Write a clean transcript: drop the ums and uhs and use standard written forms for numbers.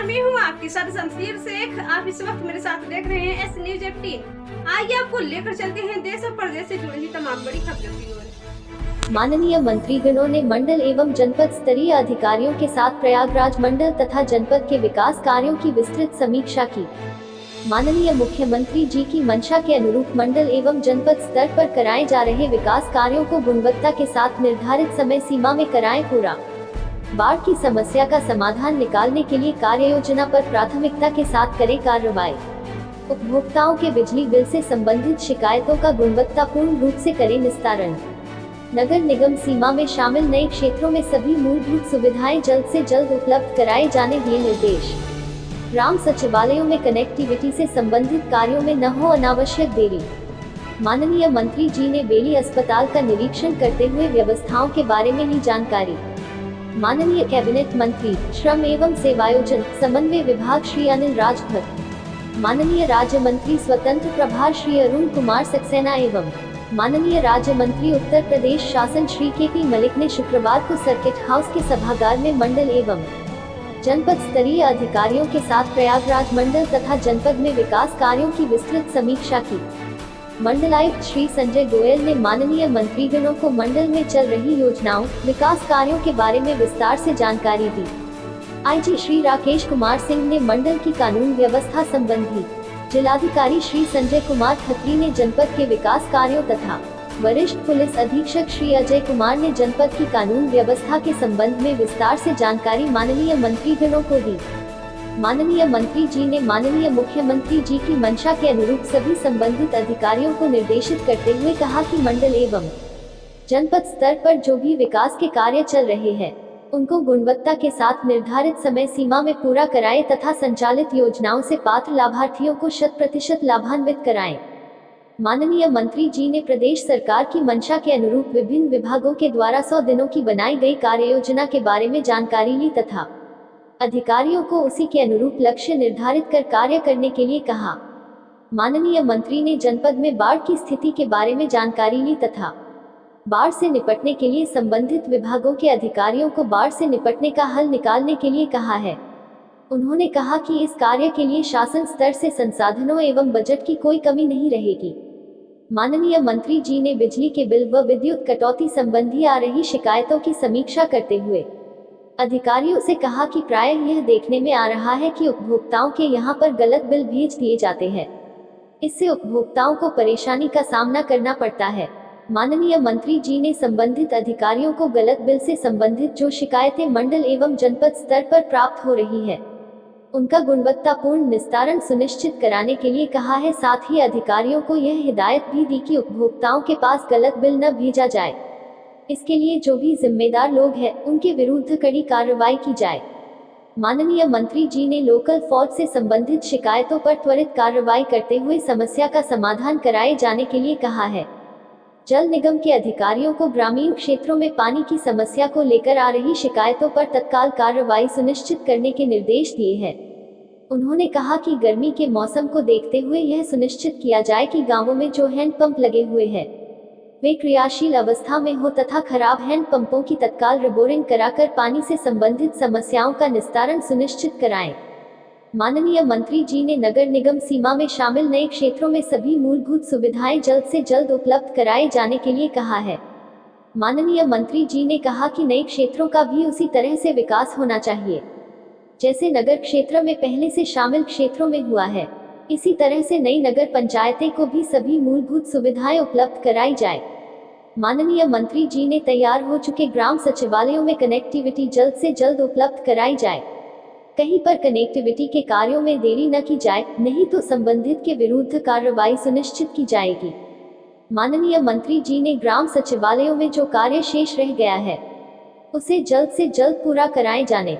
नमस्कार, मैं हूँ आपके साथ शमशीर शेख। आप इस वक्त मेरे साथ देख रहे हैं एस न्यूज 18। आइए आपको लेकर चलते हैं देश और प्रदेश से जुड़ी तमाम बड़ी खबरों की ओर। माननीय मंत्रीगणों ने मंडल एवं जनपद स्तरीय अधिकारियों के साथ प्रयागराज मंडल तथा जनपद के विकास कार्यों की विस्तृत समीक्षा की। माननीय मुख्यमंत्री जी की मंशा के अनुरूप मंडल एवं जनपद स्तर पर कराए जा रहे विकास कार्यों को गुणवत्ता के साथ निर्धारित समय सीमा में कराएं पूरा। बाढ़ की समस्या का समाधान निकालने के लिए कार्य योजना पर प्राथमिकता के साथ करें कार्रवाई। उपभोक्ताओं के बिजली बिल से संबंधित शिकायतों का गुणवत्तापूर्ण रूप से करें निस्तारण। नगर निगम सीमा में शामिल नए क्षेत्रों में सभी मूलभूत सुविधाएं जल्द से जल्द उपलब्ध कराए जाने दिए निर्देश। ग्राम सचिवालयों में कनेक्टिविटी से संबंधित कार्यों में न हो अनावश्यक देरी। माननीय मंत्री जी ने बेली अस्पताल का निरीक्षण करते हुए व्यवस्थाओं के बारे में ली जानकारी। माननीय कैबिनेट मंत्री श्रम एवं सेवायोजन समन्वय विभाग श्री अनिल राजभर, माननीय राज्य मंत्री स्वतंत्र प्रभार श्री अरुण कुमार सक्सेना एवं माननीय राज्य मंत्री उत्तर प्रदेश शासन श्री के.पी. मलिक ने शुक्रवार को सर्किट हाउस के सभागार में मंडल एवं जनपद स्तरीय अधिकारियों के साथ प्रयागराज मंडल तथा जनपद में विकास कार्यों की विस्तृत समीक्षा की। मंडलायुक्त श्री संजय गोयल ने माननीय मंत्रीगणों को मंडल में चल रही योजनाओं, विकास कार्यों के बारे में विस्तार से जानकारी दी। आईजी श्री राकेश कुमार सिंह ने मंडल की कानून व्यवस्था संबंधी, जिलाधिकारी श्री संजय कुमार खत्री ने जनपद के विकास कार्यों तथा वरिष्ठ पुलिस अधीक्षक श्री अजय कुमार ने जनपद की कानून व्यवस्था के संबंध में विस्तार से जानकारी माननीय मंत्रीगणों को दी। माननीय मंत्री जी ने माननीय मुख्यमंत्री जी की मंशा के अनुरूप सभी संबंधित अधिकारियों को निर्देशित करते हुए कहा कि मंडल एवं जनपद स्तर पर जो भी विकास के कार्य चल रहे हैं उनको गुणवत्ता के साथ निर्धारित समय सीमा में पूरा कराएं तथा संचालित योजनाओं से पात्र लाभार्थियों को 100% लाभान्वित कराएं। माननीय मंत्री जी ने प्रदेश सरकार की मंशा के अनुरूप विभिन्न विभागों के द्वारा 100 दिनों की बनाई गई कार्य योजना के बारे में जानकारी ली तथा अधिकारियों को उसी के अनुरूप लक्ष्य निर्धारित कर कार्य करने के लिए कहा। माननीय मंत्री ने जनपद में बाढ़ की स्थिति के बारे में जानकारी ली तथा बाढ़ से निपटने के लिए संबंधित विभागों के अधिकारियों को बाढ़ से निपटने का हल निकालने के लिए कहा है। उन्होंने कहा कि इस कार्य के लिए शासन स्तर से संसाधनों एवं बजट की कोई कमी नहीं रहेगी। माननीय मंत्री जी ने बिजली के बिल व विद्युत कटौती संबंधी आ रही शिकायतों की समीक्षा करते हुए अधिकारियों से कहा कि प्रायः यह देखने में आ रहा है कि उपभोक्ताओं के यहां पर गलत बिल भेज दिए जाते हैं। इससे उपभोक्ताओं को परेशानी का सामना करना पड़ता है। माननीय मंत्री जी ने संबंधित अधिकारियों को गलत बिल से संबंधित जो शिकायतें मंडल एवं जनपद स्तर पर प्राप्त हो रही है उनका गुणवत्तापूर्ण निस्तारण सुनिश्चित कराने के लिए कहा है। साथ ही अधिकारियों को यह हिदायत भी दी कि उपभोक्ताओं के पास गलत बिल न भेजा जाए। इसके लिए जो भी जिम्मेदार लोग हैं उनके विरुद्ध कड़ी कार्रवाई की जाए। माननीय मंत्री जी ने लोकल फॉल्ट से संबंधित शिकायतों पर त्वरित कार्रवाई करते हुए समस्या का समाधान कराए जाने के लिए कहा है। जल निगम के अधिकारियों को ग्रामीण क्षेत्रों में पानी की समस्या को लेकर आ रही शिकायतों पर तत्काल कार्रवाई सुनिश्चित करने के निर्देश दिए हैं। उन्होंने कहा कि गर्मी के मौसम को देखते हुए यह सुनिश्चित किया जाए कि गांवों में जो हैंडपंप लगे हुए हैं वे क्रियाशील अवस्था में हो तथा खराब हैंडपंपों की तत्काल रिबोरिंग कराकर पानी से संबंधित समस्याओं का निस्तारण सुनिश्चित कराएं। माननीय मंत्री जी ने नगर निगम सीमा में शामिल नए क्षेत्रों में सभी मूलभूत सुविधाएं जल्द से जल्द उपलब्ध कराए जाने के लिए कहा है। माननीय मंत्री जी ने कहा कि नए क्षेत्रों का भी उसी तरह से विकास होना चाहिए जैसे नगर क्षेत्र में पहले से शामिल क्षेत्रों में हुआ है। इसी तरह से नई नगर पंचायतें को भी सभी मूलभूत सुविधाएं उपलब्ध कराई जाए। माननीय मंत्री जी ने तैयार हो चुके ग्राम सचिवालयों में कनेक्टिविटी जल्द से जल्द उपलब्ध कराई जाए। कहीं पर कनेक्टिविटी के कार्यों में देरी न की जाए, नहीं तो संबंधित के विरुद्ध कार्रवाई सुनिश्चित की जाएगी। माननीय मंत्री जी ने ग्राम सचिवालयों में जो कार्य शेष रह गया है उसे जल्द से जल्द पूरा कराए जाने